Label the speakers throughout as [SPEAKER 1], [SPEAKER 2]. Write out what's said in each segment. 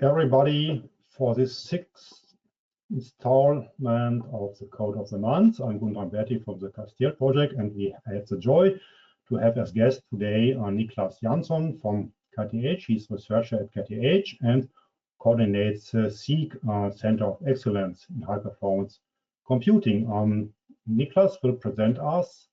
[SPEAKER 1] everybody for this sixth installment of the Code of the Month. I'm Gunnar Berti from the CASTIEL project, and we had the joy to have as guest today Niklas Jansson from KTH. He's a researcher at KTH and coordinates the CEEC Center of Excellence in High Performance Computing. Niklas will present us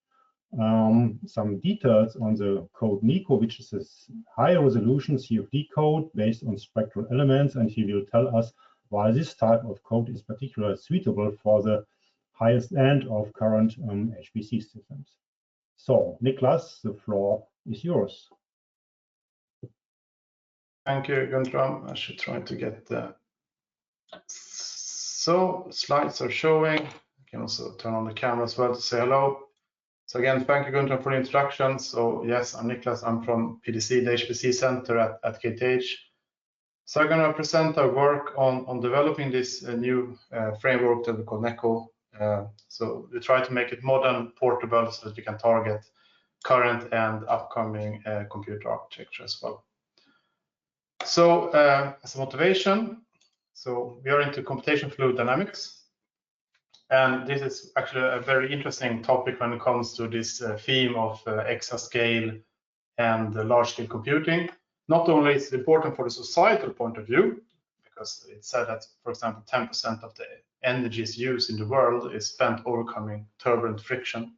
[SPEAKER 1] some details on the code NEKO, which is this high resolution CFD code based on spectral elements, and he will tell us why this type of code is particularly suitable for the highest end of current HPC systems. So, Niklas, the floor is yours.
[SPEAKER 2] Thank you, Guntram. I should try to get the slides are showing. I can also turn on the camera as well to say hello. So again, thank you, Guntram, for the introduction. So yes, I'm Niklas. I'm from PDC, the HPC Center at KTH. So I'm going to present our work on developing this new framework that we call NEKO. So we try to make it modern, portable, so that we can target current and upcoming computer architecture as well. So as a motivation, so we are into computational fluid dynamics. And this is actually a very interesting topic when it comes to this theme of exascale and large-scale computing. Not only is it important for the societal point of view, because it's said that, for example, 10% of the energies used in the world is spent overcoming turbulent friction,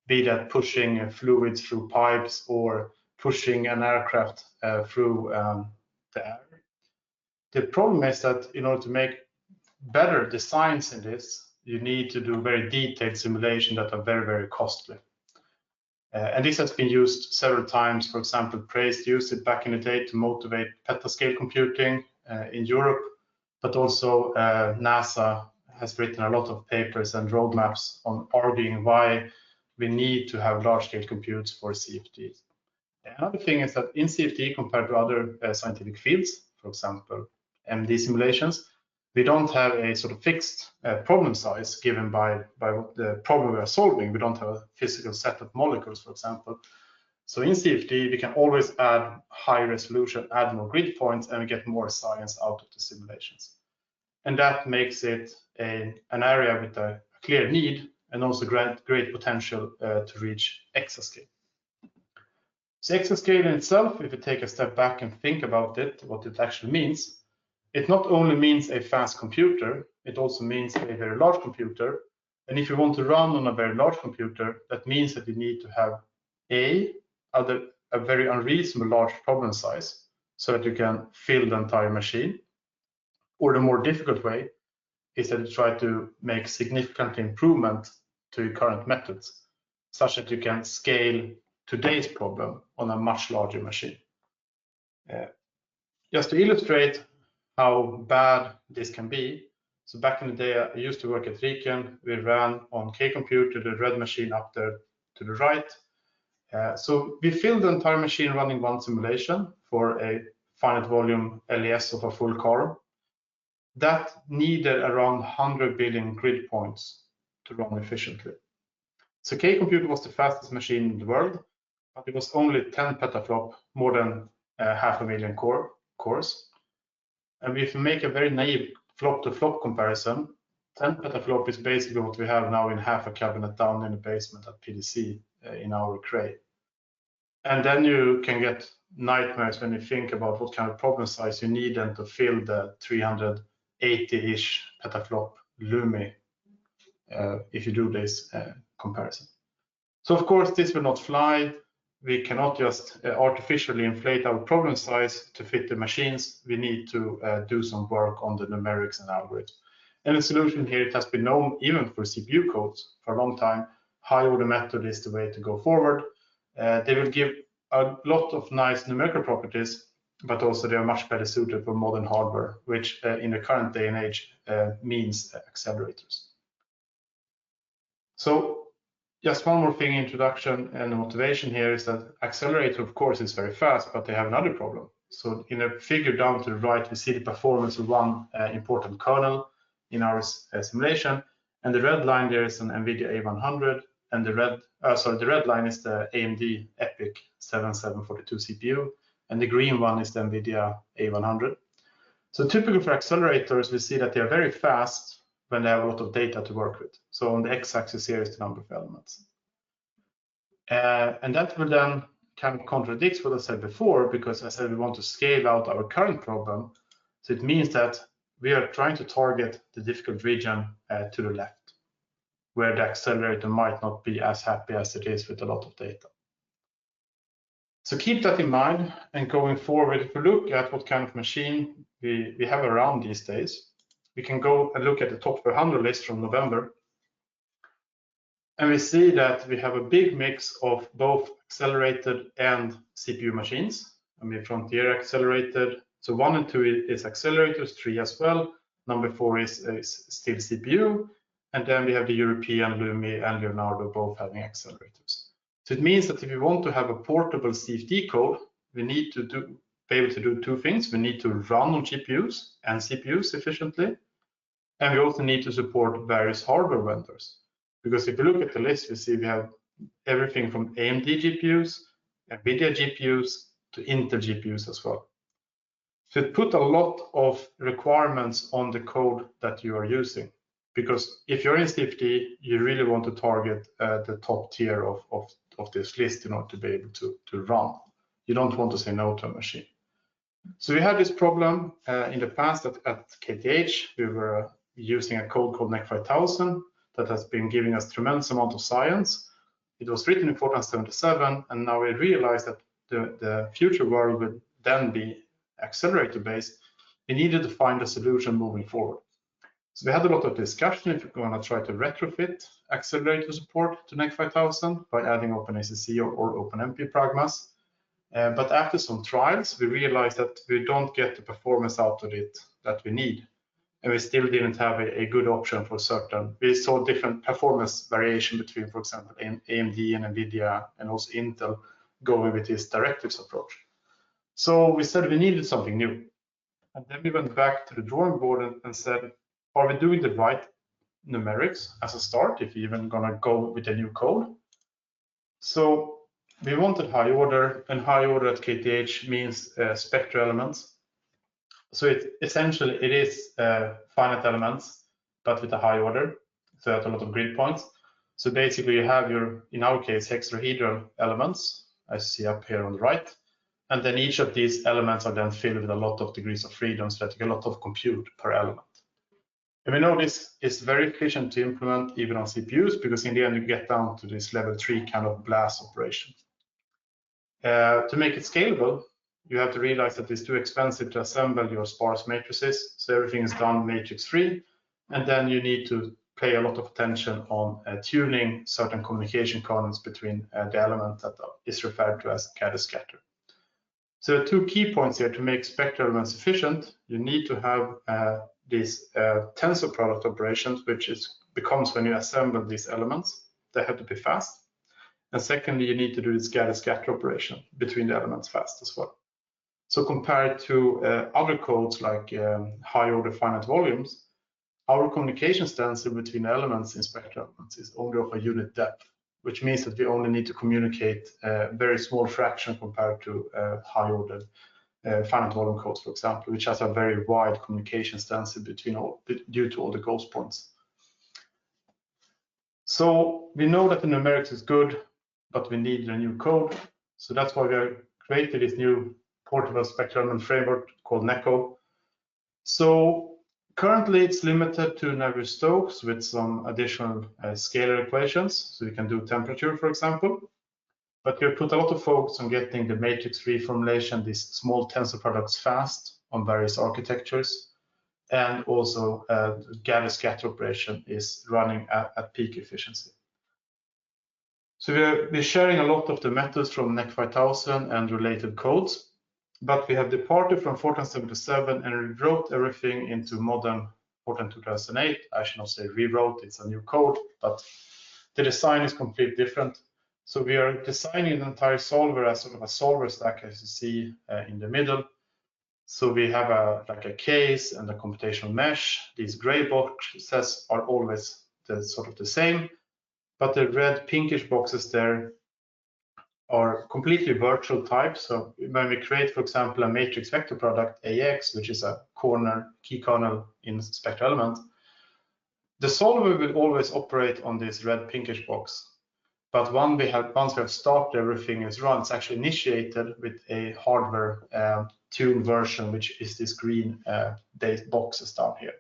[SPEAKER 2] be that pushing fluids through pipes or pushing an aircraft through the air. The problem is that in order to make better designs in this, you need to do very detailed simulation that are very, very costly. And this has been used several times. For example, Praised used it back in the day to motivate petascale computing in Europe, but also NASA has written a lot of papers and roadmaps on arguing why we need to have large-scale computes for CFDs. Another thing is that in CFD, compared to other scientific fields, for example, MD simulations, we don't have a sort of fixed problem size given by what the problem we are solving. We don't have a physical set of molecules, for example. So in CFD, we can always add high resolution, add more grid points, and we get more science out of the simulations. And that makes it an area with a clear need and also great potential to reach exascale. So exascale in itself, if you take a step back and think about it, what it actually means, it not only means a fast computer, it also means a very large computer. And if you want to run on a very large computer, that means that you need to have a very unreasonable large problem size so that you can fill the entire machine. Or the more difficult way is that you try to make significant improvement to your current methods, such that you can scale today's problem on a much larger machine. Just to illustrate how bad this can be. So back in the day, I used to work at Riken. We ran on K-Computer, the red machine up there to the right. So we filled the entire machine running one simulation for a finite volume LES of a full car. That needed around 100 billion grid points to run efficiently. So K-Computer was the fastest machine in the world, but it was only 10 petaflop, more than 500,000 cores. And if you make a very naive flop-to-flop comparison, 10 petaflop is basically what we have now in half a cabinet down in the basement at PDC in our Cray. And then you can get nightmares when you think about what kind of problem size you need then to fill the 380-ish petaflop LUMI if you do this comparison. So of course, this will not fly. We cannot just artificially inflate our problem size to fit the machines. We need to do some work on the numerics and algorithms. And the solution here, it has been known even for CPU codes for a long time. High order method is the way to go forward. They will give a lot of nice numerical properties, but also they are much better suited for modern hardware, which in the current day and age means accelerators. So just one more thing, introduction and motivation here is that accelerator, of course, is very fast, but they have another problem. So in a figure down to the right, we see the performance of one important kernel in our simulation, and the red line there is an NVIDIA A100, and the red line is the AMD EPYC 7742 CPU, and the green one is the NVIDIA A100. So typical for accelerators, we see that they are very fast when they have a lot of data to work with. So on the x-axis here is the number of elements. And that will then kind of contradicts what I said before, because I said we want to scale out our current problem. So it means that we are trying to target the difficult region to the left, where the accelerator might not be as happy as it is with a lot of data. So keep that in mind, and going forward, if we look at what kind of machine we have around these days, we can go and look at the top 100 list from November. And we see that we have a big mix of both accelerated and CPU machines. I mean, Frontier accelerated. So 1 and 2 is accelerators, 3 as well. Number 4 is still CPU. And then we have the European, Lumi, and Leonardo both having accelerators. So it means that if we want to have a portable CFD code, we need to be able to do two things. We need to run on GPUs and CPUs efficiently. And we also need to support various hardware vendors. Because if you look at the list, we see we have everything from AMD GPUs, NVIDIA GPUs, to Intel GPUs as well. So it put a lot of requirements on the code that you are using. Because if you're in CFD, you really want to target the top tier of this list in order to be able to run. You don't want to say no to a machine. So we had this problem in the past at KTH. We were using a code called NEK 5000 that has been giving us tremendous amount of science. It was written in Fortran 77, and now we realize that the future world would then be accelerator based. We needed to find a solution moving forward. So we had a lot of discussion if we're going to try to retrofit accelerator support to NEK 5000 by adding OpenACC or OpenMP pragmas. But after some trials, we realized that we don't get the performance out of it that we need. And we still didn't have a good option for certain. We saw different performance variation between, for example, AMD and NVIDIA and also Intel going with this directives approach. So we said we needed something new. And then we went back to the drawing board and said, are we doing the right numerics as a start if we're even gonna go with a new code? So we wanted high order, and high order at KTH means spectral elements. So it essentially is finite elements, but with a high order, so that's a lot of grid points. So basically you have your, in our case, hexahedral elements, as you see up here on the right. And then each of these elements are then filled with a lot of degrees of freedom, so that you get a lot of compute per element. And we know this is very efficient to implement even on CPUs, because in the end you get down to this level 3 kind of blast operation. To make it scalable, you have to realize that it's too expensive to assemble your sparse matrices. So everything is done matrix free. And then you need to pay a lot of attention on tuning certain communication kernels between the element that is referred to as scatter. So the two key points here to make spectral elements efficient, you need to have these tensor product operations, which becomes when you assemble these elements. They have to be fast. And secondly, you need to do the scatter operation between the elements fast as well. So compared to other codes like high order finite volumes, our communication stencil between elements in spectral elements is only of a unit depth, which means that we only need to communicate a very small fraction compared to high order finite volume codes, for example, which has a very wide communication stencil due to all the ghost points. So we know that the numerics is good, but we need a new code. So that's why we have created this new portable spectral element framework called NEKO. So currently it's limited to Navier-Stokes with some additional scalar equations. So we can do temperature, for example. But we have put a lot of focus on getting the matrix-free formulation, these small tensor products fast on various architectures. And also the gather scatter operation is running at peak efficiency. So we're sharing a lot of the methods from NEK 5000 and related codes, but we have departed from Fortran 77 and rewrote everything into modern Fortran 2008. I should not say rewrote, it's a new code, but the design is completely different. So we are designing the entire solver as sort of a solver stack, as you see in the middle. So we have like a case and a computational mesh. These gray boxes are always sort of the same, but the red pinkish boxes there are completely virtual types. So when we create, for example, a matrix vector product AX, which is a key kernel in spectral element, the solver will always operate on this red pinkish box. But once we have started, everything is run. It's actually initiated with a hardware tuned version, which is this green boxes down here.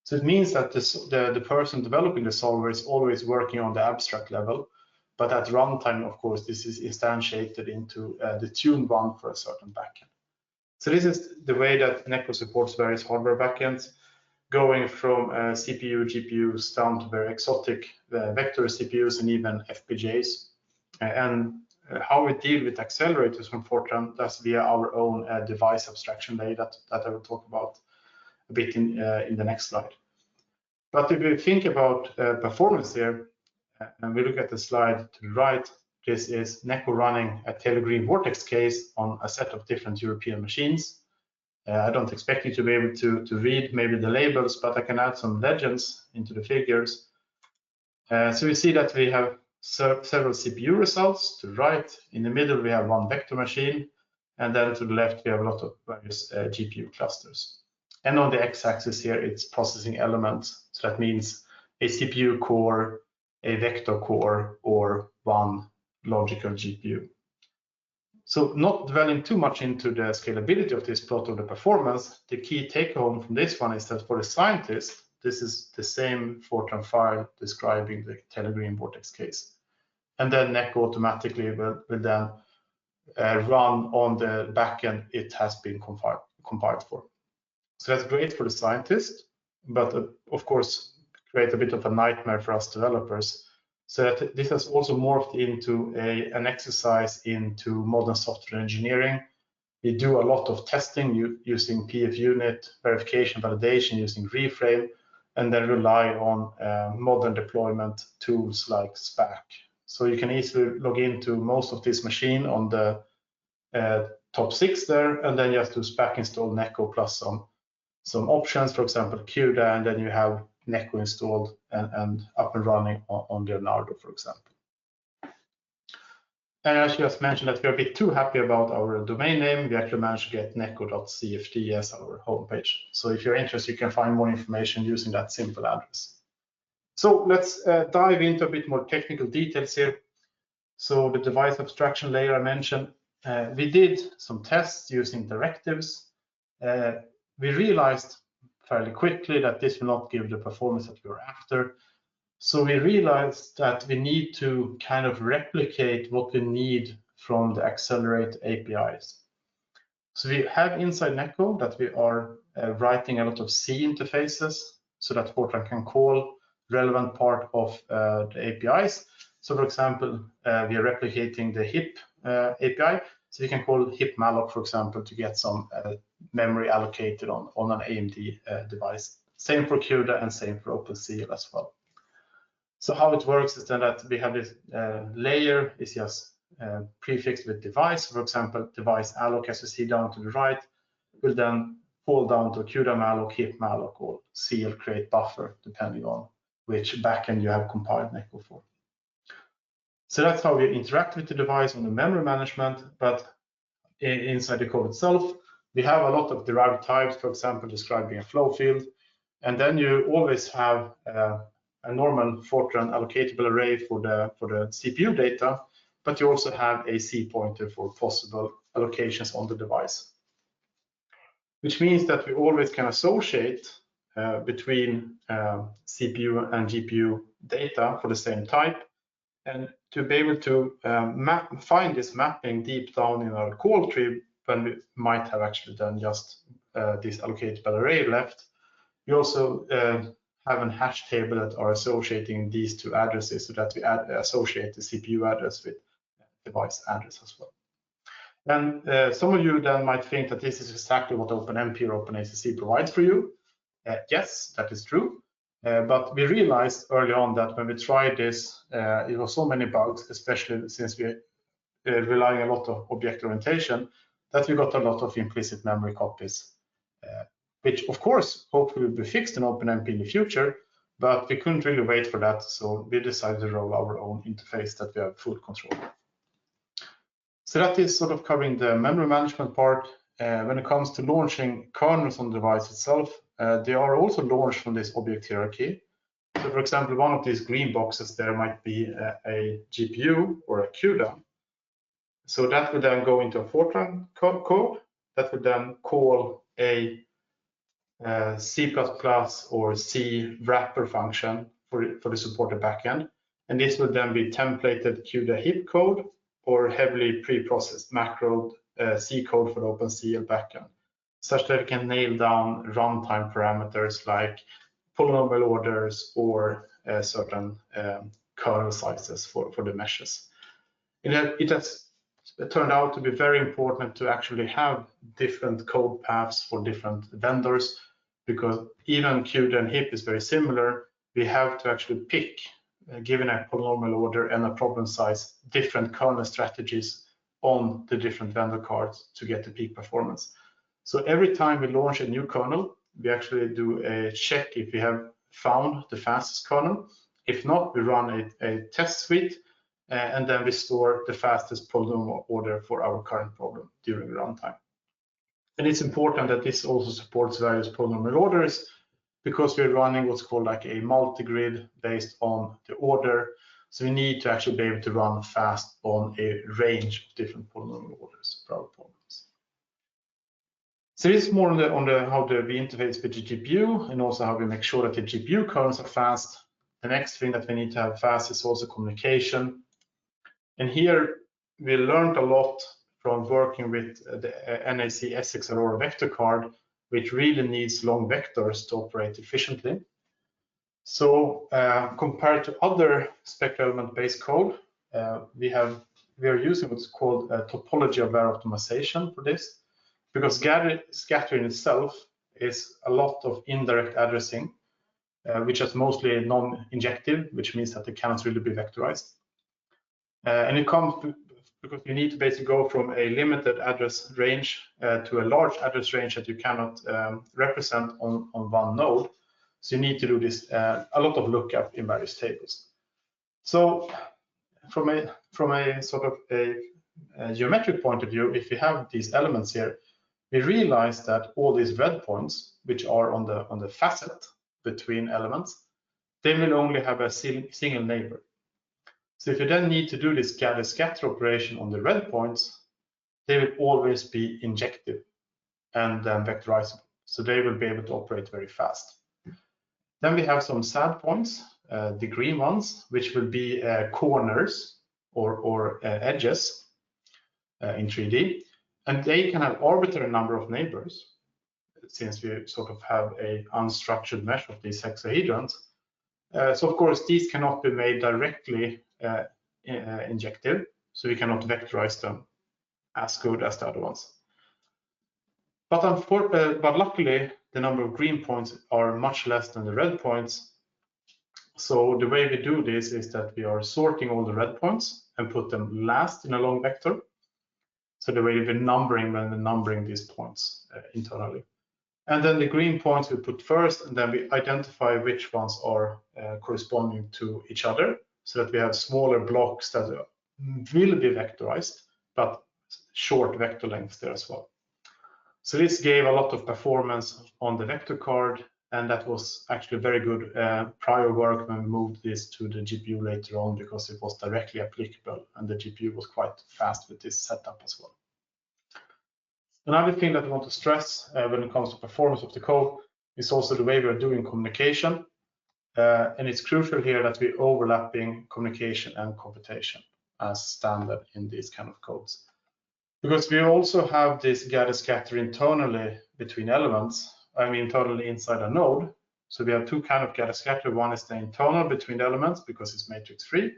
[SPEAKER 2] So it means that the person developing the solver is always working on the abstract level, but at runtime, of course, this is instantiated into the tuned one for a certain backend. So this is the way that NEKO supports various hardware backends, going from CPU, GPUs down to very exotic vector CPUs and even FPGAs. And how we deal with accelerators from Fortran, that's via our own device abstraction layer that I will talk about a bit in the next slide. But if we think about performance here, and we look at the slide to the right, this is NEKO running a Telegreen Vortex case on a set of different European machines. I don't expect you to be able to read maybe the labels, but I can add some legends into the figures. So we see that we have several CPU results to the right. In the middle, we have one vector machine. And then to the left, we have a lot of various GPU clusters. And on the x-axis here, it's processing elements. So that means a CPU core, a vector core, or one logical GPU. So not dwelling too much into the scalability of this plot of the performance, the key take home from this one is that for the scientist, this is the same Fortran file describing the Telegreen Vortex case. And then NEKO automatically will then run on the backend it has been compiled for. So that's great for the scientist, but of course, create a bit of a nightmare for us developers. So that this has also morphed into an exercise into modern software engineering. We do a lot of testing using PF unit, verification, validation using Reframe, and then rely on modern deployment tools like SPAC. So you can easily log into most of this machine on the top 6 there, and then you have to SPAC install NEKO plus some options, for example, CUDA, and then you have NEKO installed and up and running on Leonardo, for example. And I just mentioned that we're a bit too happy about our domain name. We actually managed to get neko.cfd as our homepage. So if you're interested, you can find more information using that simple address. So let's dive into a bit more technical details here. So the device abstraction layer I mentioned, we did some tests using directives. We realized fairly quickly that this will not give the performance that we were after. So we realized that we need to kind of replicate what we need from the accelerate APIs. So we have inside NEKO that we are writing a lot of C interfaces so that Fortran can call relevant part of the APIs. So for example, we are replicating the HIP API. So you can call HIP malloc, for example, to get some memory allocated on an AMD device. Same for CUDA and same for OpenCL as well. So how it works is then that we have this layer is just prefixed with device. For example, device alloc, as you see down to the right, will then fall down to CUDA malloc, HIP malloc, or CL create buffer, depending on which backend you have compiled NEKO for. So that's how we interact with the device on the memory management, but inside the code itself, we have a lot of derived types, for example, describing a flow field. And then you always have a normal Fortran allocatable array for the CPU data, but you also have a C pointer for possible allocations on the device. Which means that we always can associate between CPU and GPU data for the same type. And to be able to find this mapping deep down in our call tree, when we might have actually done just this allocatable array left, we also have a hash table that are associating these two addresses so that we associate the CPU address with device address as well. And some of you then might think that this is exactly what OpenMP or OpenACC provides for you. Yes, that is true. But we realized early on that when we tried this, it was so many bugs, especially since we relying a lot of object orientation, that we got a lot of implicit memory copies, which of course hopefully will be fixed in OpenMP in the future, but we couldn't really wait for that, so we decided to roll our own interface that we have full control of. So that is sort of covering the memory management part. When it comes to launching kernels on the device itself, they are also launched from this object hierarchy. So for example, one of these green boxes there might be a GPU or a CUDA. So that would then go into a Fortran code that would then call a C++ or C wrapper function for the supported backend. And this would then be templated CUDA heap code or heavily pre-processed macro C code for the OpenCL backend, such that it can nail down runtime parameters like polynomial orders or certain kernel sizes for the meshes. It has turned out to be very important to actually have different code paths for different vendors, because even CUDA and HIP is very similar. We have to actually pick, given a polynomial order and a problem size, different kernel strategies on the different vendor cards to get the peak performance. So every time we launch a new kernel, we actually do a check if we have found the fastest kernel. If not, we run a test suite and then we store the fastest polynomial order for our current problem during runtime. And it's important that this also supports various polynomial orders, because we're running what's called like a multi-grid based on the order. So we need to actually be able to run fast on a range of different polynomial orders for our problems. So this is more on the how we interface with the GPU, and also how we make sure that the GPU kernels are fast. The next thing that we need to have fast is also communication. And here we learned a lot from working with the NEKO Essex Aurora vector card, which really needs long vectors to operate efficiently. So compared to other spectral element-based code, we are using what's called topology-aware optimization for this, because scattering itself is a lot of indirect addressing, which is mostly non-injective, which means that it cannot really be vectorized. And it comes to, because you need to basically go from a limited address range to a large address range that you cannot represent on one node. So you need to do this a lot of lookup in various tables. So from a sort of a geometric point of view, if you have these elements here, we realize that all these red points, which are on the facet between elements, they will only have a single neighbor. So if you then need to do this gather scatter operation on the red points, they will always be injective and then vectorizable. So they will be able to operate very fast. Then we have some sad points, the green ones, which will be corners or edges in 3D. And they can have arbitrary number of neighbors, since we sort of have a unstructured mesh of these hexahedrons. So of course, these cannot be made directly injective, so we cannot vectorize them as good as the other ones. But luckily, the number of green points are much less than the red points. So the way we do this is that we are sorting all the red points and put them last in a long vector. So the way we're numbering when we're numbering these points internally. And then the green points we put first, and then we identify which ones are corresponding to each other, so that we have smaller blocks that will be vectorized, but short vector lengths there as well. So this gave a lot of performance on the vector card, and that was actually very good prior work when we moved this to the GPU later on, because it was directly applicable, and the GPU was quite fast with this setup as well. Another thing that I want to stress when it comes to performance of the code is also the way we're doing communication. And it's crucial here that we're overlapping communication and computation as standard in these kind of codes. Because we also have this gather scatter internally between elements, internally inside a node. So we have two kinds of gather scatter. One is the internal between the elements, because it's matrix free,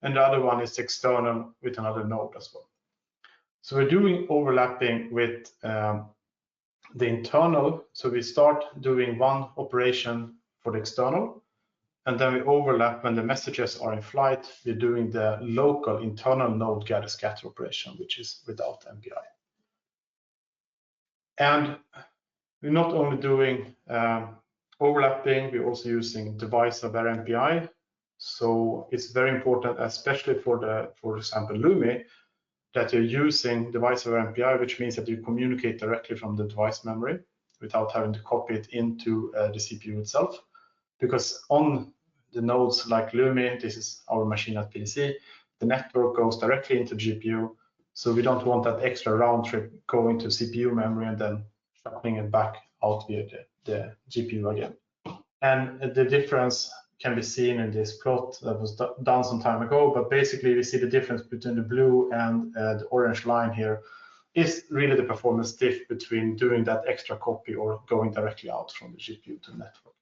[SPEAKER 2] and the other one is external with another node as well. So we're doing overlapping with the internal. So we start doing one operation for the external, and then we overlap when the messages are in flight. We're doing the local internal node gather scatter operation, which is without MPI. And we're not only doing overlapping, we're also using device-aware MPI. So it's very important, especially for example, Lumi, that you're using device over MPI, which means that you communicate directly from the device memory without having to copy it into the CPU itself. Because on the nodes like Lumi, this is our machine at PDC, the network goes directly into GPU. So we don't want that extra round trip going to CPU memory and then shuttling it back out via the GPU again. And the difference can be seen in this plot that was done some time ago, but basically we see the difference between the blue and the orange line here is really the performance diff between doing that extra copy or going directly out from the GPU to the network.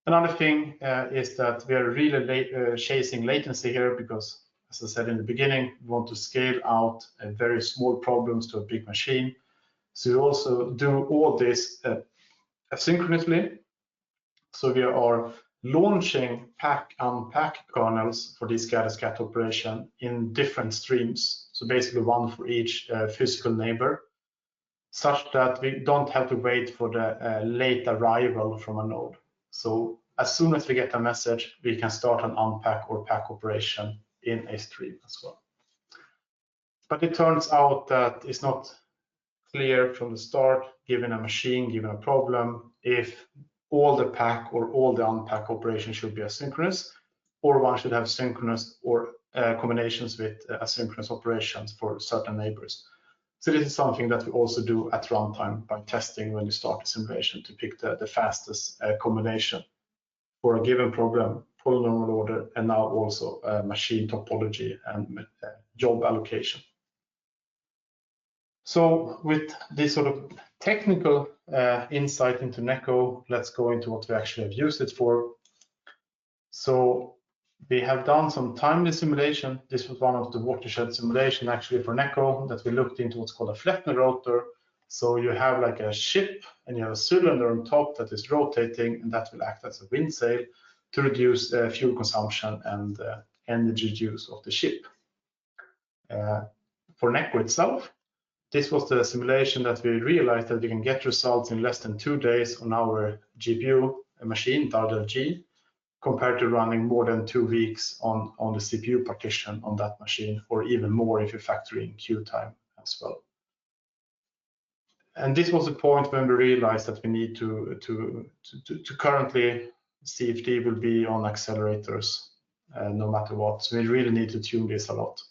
[SPEAKER 2] Another thing is that we are really chasing latency here because, as I said in the beginning, we want to scale out very small problems to a big machine. So we also do all this asynchronously. So we are launching pack-unpack kernels for this scatter operation in different streams. So basically one for each physical neighbor, such that we don't have to wait for the late arrival from a node. So as soon as we get a message, we can start an unpack or pack operation in a stream as well. But it turns out that it's not clear from the start, given a machine, given a problem, if all the pack or all the unpack operations should be asynchronous, or one should have synchronous or combinations with asynchronous operations for certain neighbors. So this is something that we also do at runtime by testing when you start the simulation to pick the fastest combination for a given problem, polynomial order, and now also machine topology and job allocation. So with this sort of technical insight into NEKO, let's go into what we actually have used it for. So we have done some timely simulation. This was one of the watershed simulation actually for NEKO that we looked into what's called a Flettner rotor. So you have like a ship and you have a cylinder on top that is rotating, and that will act as a wind sail to reduce fuel consumption and energy use of the ship. For NEKO itself, this was the simulation that we realized that we can get results in less than 2 days on our GPU machine, DARDL-G, compared to running more than 2 weeks on the CPU partition on that machine, or even more if you factor in queue time as well. And this was the point when we realized that we need to currently CFD will be on accelerators no matter what. So we really need to tune this a lot.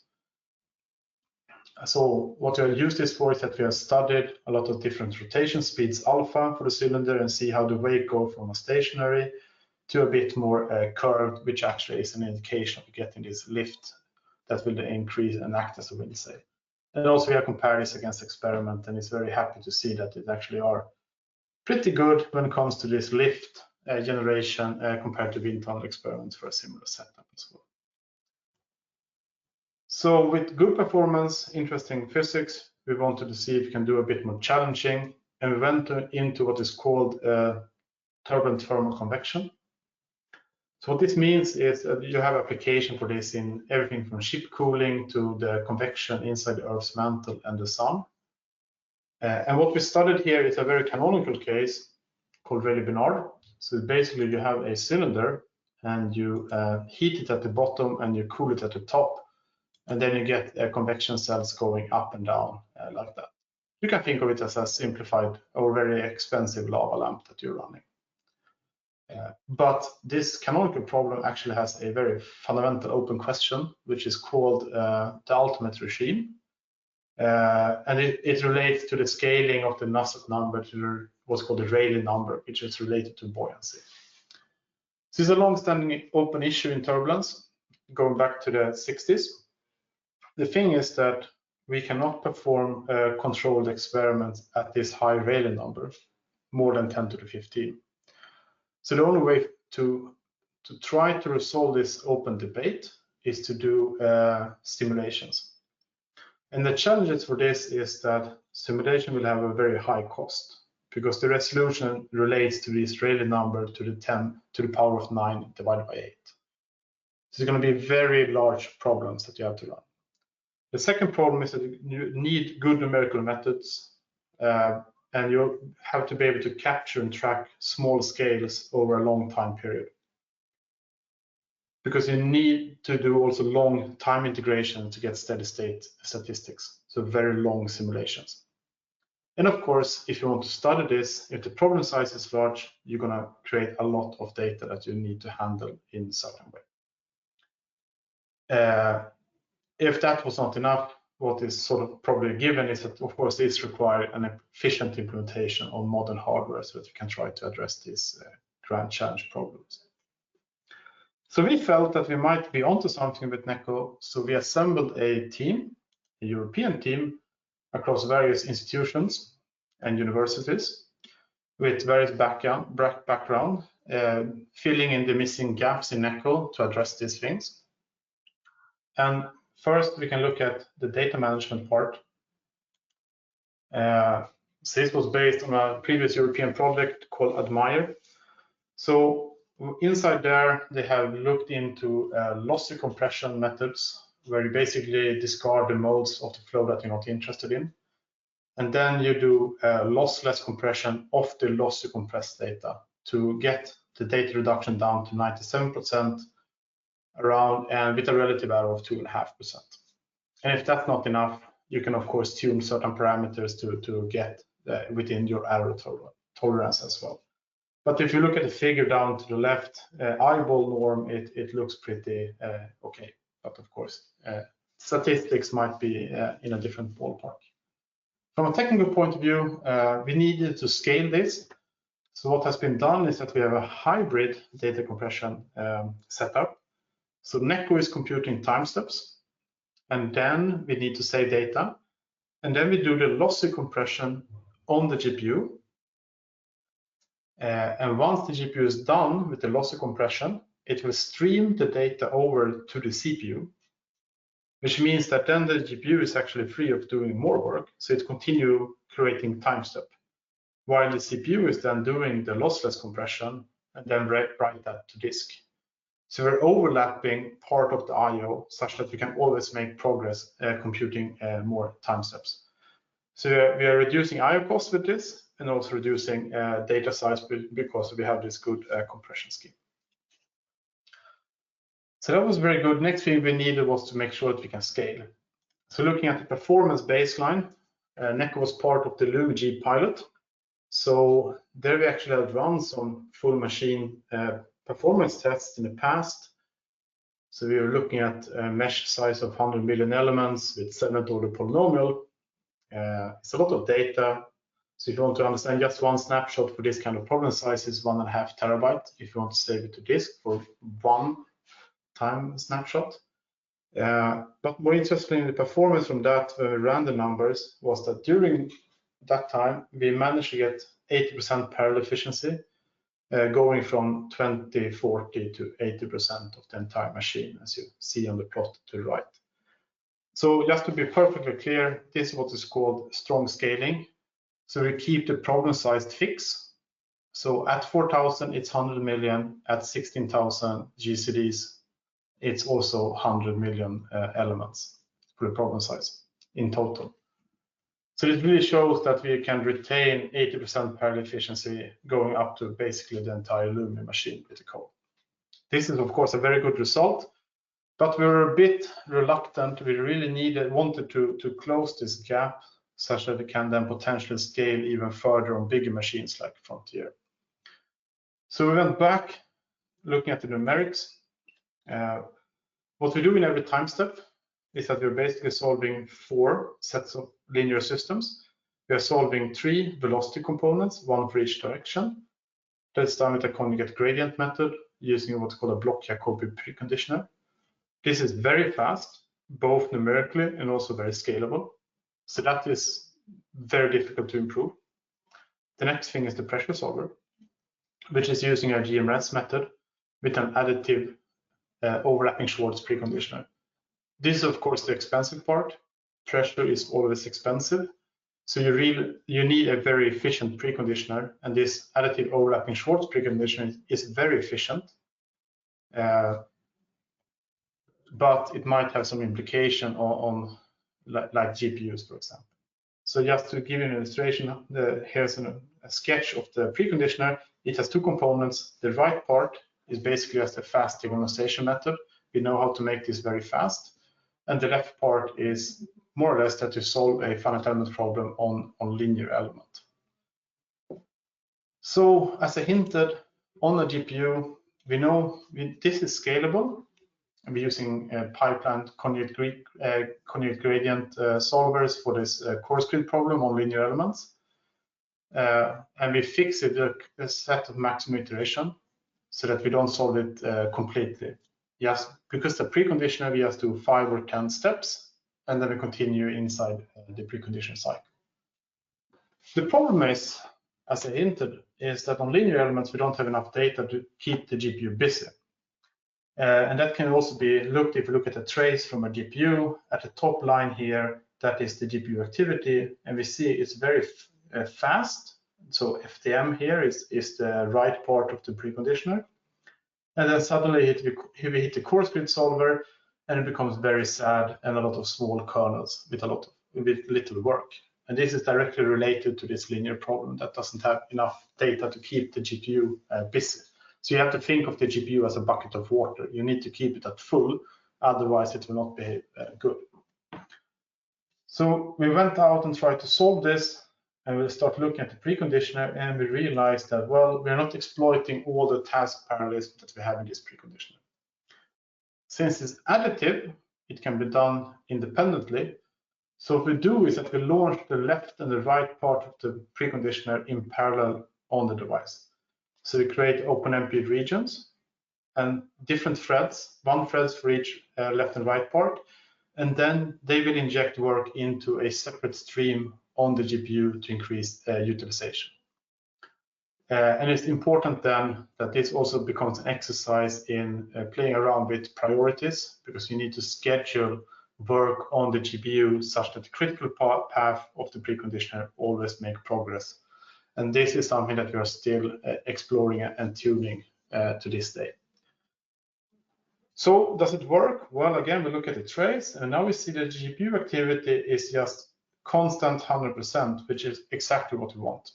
[SPEAKER 2] So what we have used this for is that we have studied a lot of different rotation speeds alpha for the cylinder and see how the wake goes from a stationary to a bit more curved, which actually is an indication of getting this lift that will increase and act as a wind sail. And also we have compared this against experiment, and it's very happy to see that it actually are pretty good when it comes to this lift generation compared to wind tunnel experiments for a similar setup as well. So with good performance, interesting physics, we wanted to see if we can do a bit more challenging, and we went into what is called turbulent thermal convection. So what this means is that you have application for this in everything from ship cooling to the convection inside the Earth's mantle and the sun. And what we studied here is a very canonical case called Rayleigh-Bénard. So basically you have a cylinder and you heat it at the bottom and you cool it at the top. And then you get convection cells going up and down like that. You can think of it as a simplified or very expensive lava lamp that you're running. But this canonical problem actually has a very fundamental open question, which is called the ultimate regime. And it relates to the scaling of the Nusselt number to what's called the Rayleigh number, which is related to buoyancy. This is a long-standing open issue in turbulence, going back to the 60s. The thing is that we cannot perform controlled experiments at this high Rayleigh number, more than 10 to the 15. So the only way to try to resolve this open debate is to do simulations. And the challenges for this is that simulation will have a very high cost because the resolution relates to this Rayleigh number to the 10 to the power of 9 divided by 8. So it's going to be very large problems that you have to run. The second problem is that you need good numerical methods and you have to be able to capture and track small scales over a long time period. because you need to do also long time integration to get steady state statistics, so very long simulations. And of course, if you want to study this, if the problem size is large, you're going to create a lot of data that you need to handle in a certain way. If that was not enough, what is sort of probably given is that, of course, this requires an efficient implementation of modern hardware so that you can try to address these grand challenge problems. So we felt that we might be onto something with NEKO, so we assembled a team, a European team, across various institutions and universities with various background, filling in the missing gaps in NEKO to address these things. And first, we can look at the data management part. So this was based on a previous European project called Admire. So inside there, they have looked into lossy compression methods, where you basically discard the modes of the flow that you're not interested in. And then you do lossless compression of the lossy compressed data to get the data reduction down to 97% around, and with a relative error of 2.5%. And if that's not enough, you can of course tune certain parameters to get within your error tolerance as well. But if you look at the figure down to the left, eyeball norm, it looks pretty okay. But of course, statistics might be in a different ballpark. From a technical point of view, we needed to scale this. So what has been done is that we have a hybrid data compression setup. So NEKO is computing time steps, and then we need to save data. And then we do the lossy compression on the GPU. And once the GPU is done with the lossy compression, it will stream the data over to the CPU, which means that then the GPU is actually free of doing more work. So it continues creating time step, while the CPU is then doing the lossless compression and then write that to disk. So we're overlapping part of the I/O such that we can always make progress computing more time steps. So we are reducing I/O costs with this, and also reducing data size because we have this good compression scheme. So that was very good. Next thing we needed was to make sure that we can scale. So looking at the performance baseline, NEKO was part of the LUMG pilot. So there we actually had run some full machine performance tests in the past. So we were looking at a mesh size of 100 million elements with 7th order polynomial. It's a lot of data. So if you want to understand just one snapshot for this kind of problem size is 1.5 terabyte. If you want to save it to disk for one time snapshot. But more interesting, the performance from that when we ran the numbers was that during that time, we managed to get 80% parallel efficiency, going from 20, 40 to 80% of the entire machine, as you see on the plot to the right. So just to be perfectly clear, this is what is called strong scaling. So we keep the problem size fixed. So at 4,000, it's 100 million. At 16,000 GCDs, it's also 100 million elements for the problem size in total. So it really shows that we can retain 80% parallel efficiency going up to basically the entire Lumi machine with the code. This is, of course, a very good result, but we were a bit reluctant. We really wanted to close this gap such that we can then potentially scale even further on bigger machines like Frontier. So we went back looking at the numerics. What we do in every time step is that we're basically solving 4 sets of linear systems. We are solving 3 velocity components, 1 for each direction. That's done with a conjugate gradient method using what's called a Bloch-Jacobi preconditioner. This is very fast, both numerically and also very scalable. So that is very difficult to improve. The next thing is the pressure solver, which is using a GMRS method with an additive overlapping Schwartz preconditioner. This is, of course, the expensive part. Pressure is always expensive. So you need a very efficient preconditioner, and this additive overlapping Schwartz preconditioner is very efficient. But it might have some implication on like GPUs, for example. So just to give you an illustration, here's a sketch of the preconditioner. It has 2 components. The right part is basically just a fast diagonalization method. We know how to make this very fast. And the left part is more or less that you solve a finite element problem on linear element. So as I hinted, on a GPU, we know this is scalable. And we're using pipeline conjugate gradient solvers for this coarse grid problem on linear elements. And we fix it a set of maximum iteration so that we don't solve it completely. Yes, because the preconditioner, we just do 5 or 10 steps, and then we continue inside the preconditioner cycle. The problem is, as I hinted, is that on linear elements, we don't have enough data to keep the GPU busy. And that can also be looked if you look at a trace from a GPU. At the top line here, that is the GPU activity, and we see it's very fast. So FTM here is the right part of the preconditioner. And then suddenly we hit the coarse grid solver, and it becomes very sad and a lot of small kernels with little work. And this is directly related to this linear problem that doesn't have enough data to keep the GPU busy. So you have to think of the GPU as a bucket of water. You need to keep it at full, otherwise it will not behave good. So we went out and tried to solve this, and we'll start looking at the preconditioner, and we realized that, well, we're not exploiting all the task parallelism that we have in this preconditioner. Since it's additive, it can be done independently. So what we do is that we launch the left and the right part of the preconditioner in parallel on the device. So we create OpenMP regions and different threads, one thread for each left and right part, and then they will inject work into a separate stream on the GPU to increase utilization. And it's important then that this also becomes an exercise in playing around with priorities, because you need to schedule work on the GPU such that the critical path of the preconditioner always make progress. And this is something that we are still exploring and tuning to this day. So does it work? Well, again, we look at the trace, and now we see the GPU activity is just constant 100%, which is exactly what we want.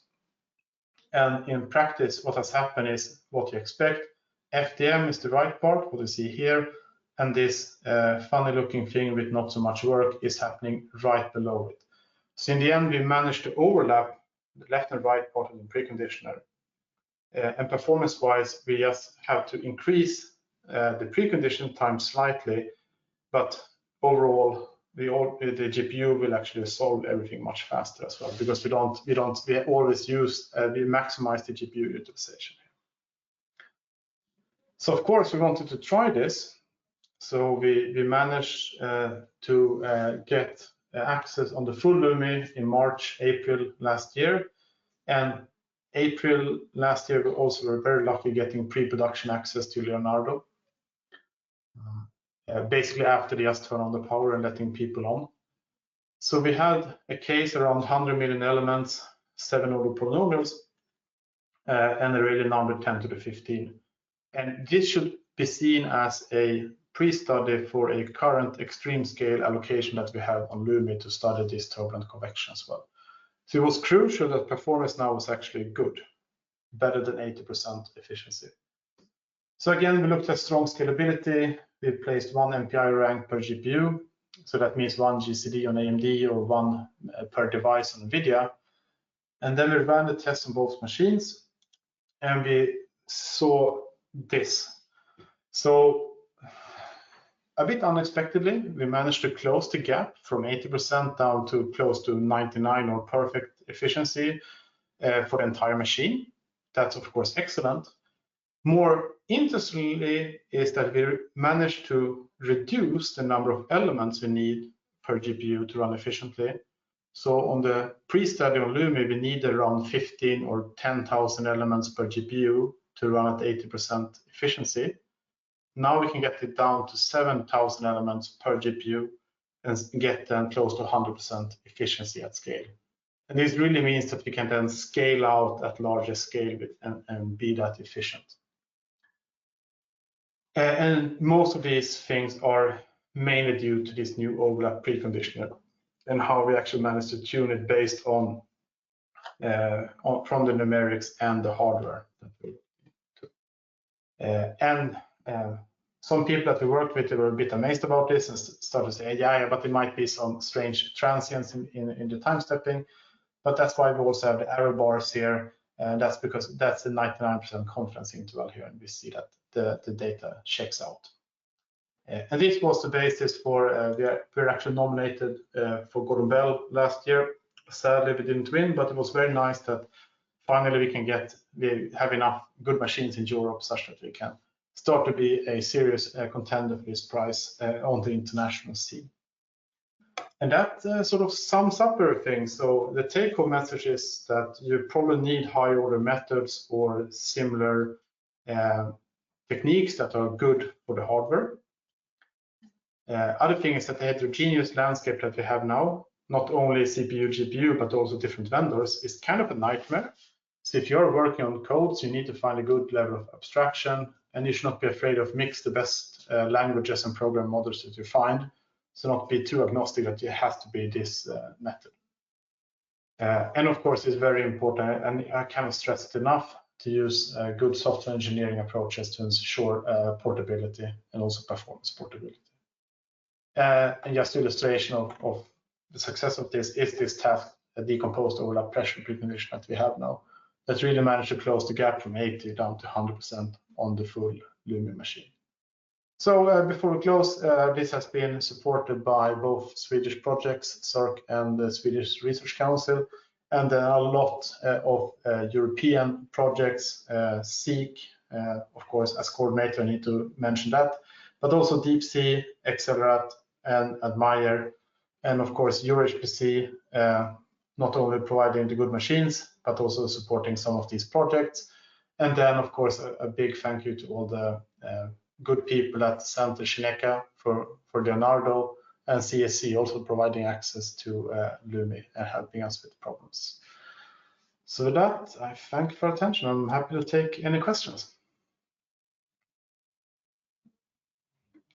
[SPEAKER 2] And in practice, what has happened is what you expect. FDM is the right part, what you see here, and this funny looking thing with not so much work is happening right below it. So in the end, we managed to overlap the left and right part of the preconditioner. And performance-wise, we just have to increase the precondition time slightly, but overall, the GPU will actually solve everything much faster as well, because we always use we maximize the GPU utilization. So of course we wanted to try this, so we managed to get access on the full Lumi in April last year, and April last year we also were very lucky getting pre-production access to Leonardo. Basically after they just turn on the power and letting people on. So we had a case around 100 million elements, 7 order polynomials, and a really number 10 to the 15. And this should be seen as a pre-study for a current extreme scale allocation that we have on Lumi to study this turbulent convection as well. So it was crucial that performance now was actually good, better than 80% efficiency. So again, we looked at strong scalability. We placed one MPI rank per GPU. So that means one GCD on AMD or one per device on NVIDIA. And then we ran the test on both machines, and we saw this. So a bit unexpectedly, we managed to close the gap from 80% down to close to 99 or perfect efficiency for the entire machine. That's of course excellent. More interestingly is that we managed to reduce the number of elements we need per GPU to run efficiently. So on the pre-study on Lumi, we need around 15 or 10,000 elements per GPU to run at 80% efficiency. Now we can get it down to 7,000 elements per GPU and get them close to 100% efficiency at scale. And this really means that we can then scale out at larger scale and be that efficient. And most of these things are mainly due to this new overlap preconditioner and how we actually managed to tune it based on from the numerics and the hardware that we took. And some people that we worked with were a bit amazed about this and started to say, yeah, but there might be some strange transients in the time stepping. But that's why we also have the error bars here. And that's because that's the 99% confidence interval here. And we see that the data checks out. And this was the basis for, we were actually nominated for Gordon Bell last year. Sadly, we didn't win, but it was very nice that finally we have enough good machines in Europe such that we can start to be a serious contender for this prize on the international scene. And that sort of sums up everything. So the take-home message is that you probably need high order methods or similar techniques that are good for the hardware. Other thing is that the heterogeneous landscape that we have now, not only CPU, GPU, but also different vendors, is kind of a nightmare. So if you're working on codes, you need to find a good level of abstraction, and you should not be afraid of mix the best languages and program models that you find. So not be too agnostic that it has to be this method. And of course, it's very important, and I cannot stress it enough, to use good software engineering approaches to ensure portability and also performance portability. And just illustration of the success of this is this task, decomposed overlap pressure precondition that we have now, that really managed to close the gap from 80 down to 100% on the full Lumi machine. So before we close, this has been supported by both Swedish projects, CEEC and the Swedish Research Council, and a lot of European projects, CEEC, of course, as coordinator, I need to mention that, but also DeepC, Accelerate, and Admire, and of course EuroHPC, not only providing the good machines, but also supporting some of these projects. And then, of course, a big thank you to all the good people at Center Shineka for Leonardo, and CEEC also providing access to Lumi and helping us with problems. So with that, I thank you for attention. I'm happy to take any questions.